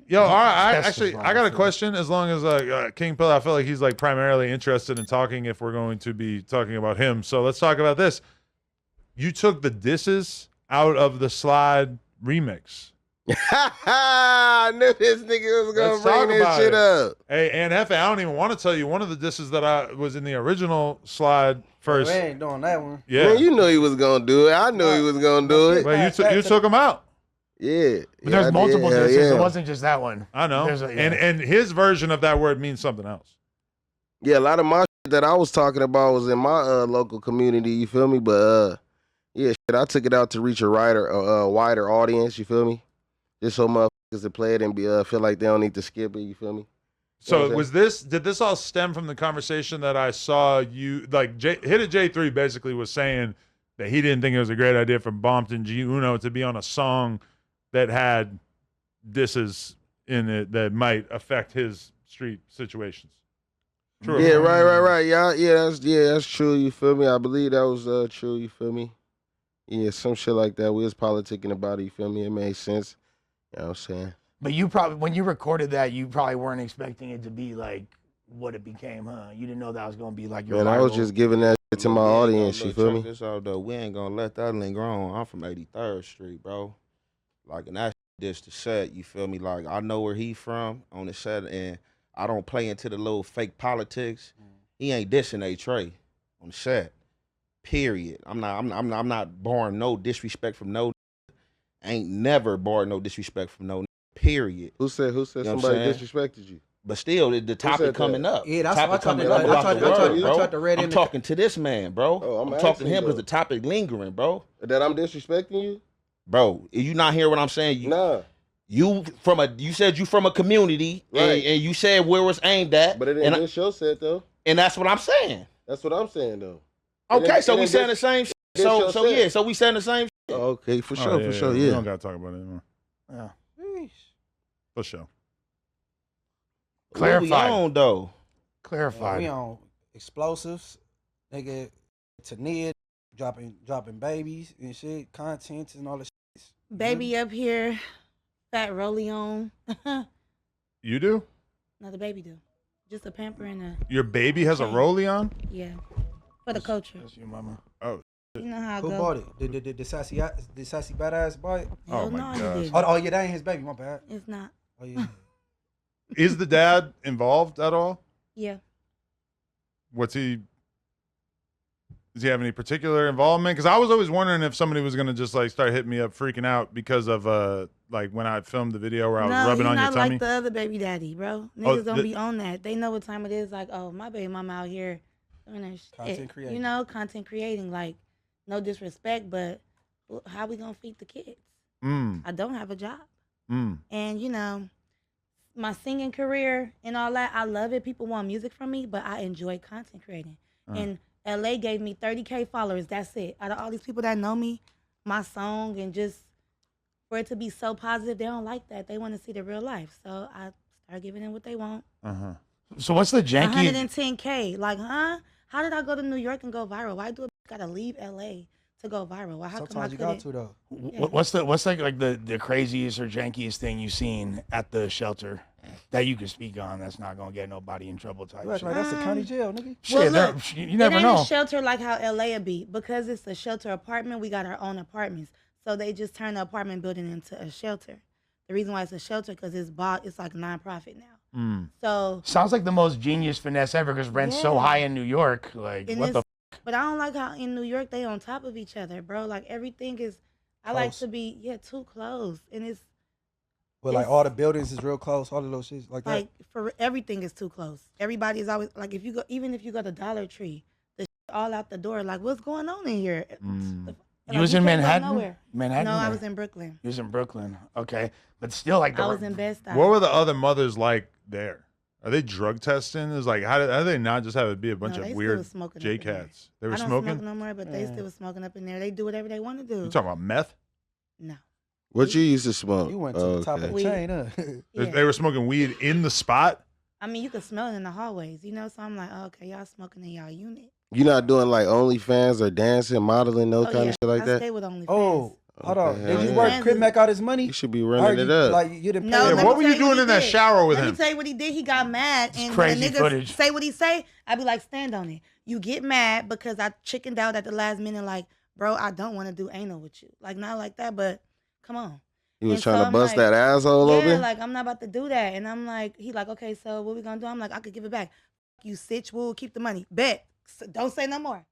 Yo, all right. I got a question. As long as King Pillar, I feel like he's like primarily interested in talking if we're going to be talking about him. So let's talk about this. You took the disses out of the Slide remix. I knew this nigga was gonna bring this shit up. Hey, and Jefe, I don't even want to tell you one of the disses that I was in the original Slide first. We ain't doing that one. Yeah, Man, you knew he was gonna do it. I knew he was gonna do it. But you took him out. Yeah, but there's multiple disses. Yeah. It wasn't just that one. I know. And his version of that word means something else. Yeah, a lot of my shit that I was talking about was in my local community. You feel me? But yeah, shit, I took it out to reach a wider audience. You feel me? Just so motherfuckers to play it and feel like they don't need to skip it. You feel me? So did this all stem from the conversation that I saw you, like, Hit It J3 basically was saying that he didn't think it was a great idea for Bompton G Uno to be on a song that had disses in it that might affect his street situations. True. Yeah, right. Yeah, that's true. You feel me? I believe that was true. You feel me? Yeah, some shit like that. We was politicking about it. You feel me? It made sense. You know what I'm saying? But you probably, when you recorded that, you probably weren't expecting it to be like what it became, huh? You didn't know that was gonna be like your. Man, I was just giving that shit to my audience. You feel me? This out though, we ain't gonna let that linger on. I'm from 83rd Street, bro. Like, and that's just the set. You feel me? Like, I know where he from on the set, and I don't play into the little fake politics. He ain't dissing A-Trey on the set. Period. I'm not barring no disrespect from no. Ain't never barred no disrespect from no. Period. Who said you know somebody disrespected you? But still, the topic coming up. Yeah, that's what I'm talking to this man, bro. Oh, I'm talking to him because the topic lingering, bro. That I'm disrespecting you? Bro, you not hear what I'm saying? Nah. You said you from a community, right. and you said where it was aimed at. But it ain't this show said though. And that's what I'm saying. That's what I'm saying though. Okay, so we saying the same shit. So we saying the same shit. Oh, okay, for sure. We don't gotta talk about it anymore. Yeah. For sure. Clarified. Though. Clarified. We on explosives, nigga. Tania dropping babies and shit, content and all the shit. Baby up here, fat rolly on. You do? No, the baby do. Just a pamper and a. Your baby has a rollie on? Yeah, for the culture. That's your mama. Oh. You know how I Who go. bought it? Did sassy badass buy it? Oh my god. Oh yeah, that ain't his baby. My bad. It's not. Oh yeah. Is the dad involved at all? Yeah. Does he have any particular involvement? Because I was always wondering if somebody was gonna just like start hitting me up freaking out because of like when I filmed the video where I was rubbing on your tummy. No, like the other baby daddy, bro. Niggas don't be on that. They know what time it is. Like, oh, my baby mama out here doing that shit. Content creating. You know, content creating. Like, no disrespect, but how we gonna feed the kids? I don't have a job. And you know, my singing career and all that, I love it. People want music from me, but I enjoy content creating. And LA gave me 30K followers. That's it. Out of all these people that know me, my song, and just for it to be so positive, they don't like that. They want to see the real life. So I start giving them what they want. So what's the janky? 110K. Like, huh? How did I go to New York and go viral? Why do I gotta leave LA to go viral? Why? How Sometimes come I you got to though. Yeah. What's like the craziest or jankiest thing you've seen at the shelter that you can speak on? That's not gonna get nobody in trouble type. Like that's the county jail, nigga. Shit, Well, look, you never it ain't know. a shelter like how LA would be because it's a shelter apartment. We got our own apartments, so they just turned the apartment building into a shelter. The reason why it's a shelter because it's like nonprofit now. So sounds like the most genius finesse ever because rent's so high in New York. Like and what the. But I don't like how in New York they on top of each other, bro. Like everything is. I like to be too close, and it's. But like all the buildings is real close, all of those shit like that. Like for everything is too close. Everybody is always like if you go to Dollar Tree, the shit all out the door. Like what's going on in here? You was in Manhattan? Manhattan? No, I was in Brooklyn. You was in Brooklyn. Okay. But still like I was in Bed-Stuy. What were the other mothers like there? Are they drug testing? Is like how do they not just have it be a bunch of weird J cats? They were smoking? I don't smoke no more, but they still was smoking up in there. They do whatever they want to do. You talking about meth? No. What you used to smoke? You went to the top of the chain, huh? Yeah. They were smoking weed in the spot? I mean, you could smell it in the hallways, you know? So I'm like, oh, okay, y'all smoking in y'all unit. You not doing like OnlyFans or dancing, modeling, no kind of shit like I that? stay with OnlyFans. Oh, Hold on. Okay, Did hell you yeah. work Crip Mac out his money? You should be I running heard it you, up. like you didn't No, pay Yeah, let him. what me were tell you doing what in he that did. shower with Let him? me tell you what he did. He got mad, and crazy when the niggas footage. say what he say, I be like, stand on it. You get mad because I chickened out at the last minute, like, bro, I don't want to do anal with you, like not like that, but come on. He was And trying so to I'm bust like, that asshole yeah, open. like I'm not about to do that, and I'm like, he like, okay, so what we gonna do? I'm like, I could give it back. You sitch, we'll keep the money. Bet. So don't say no more.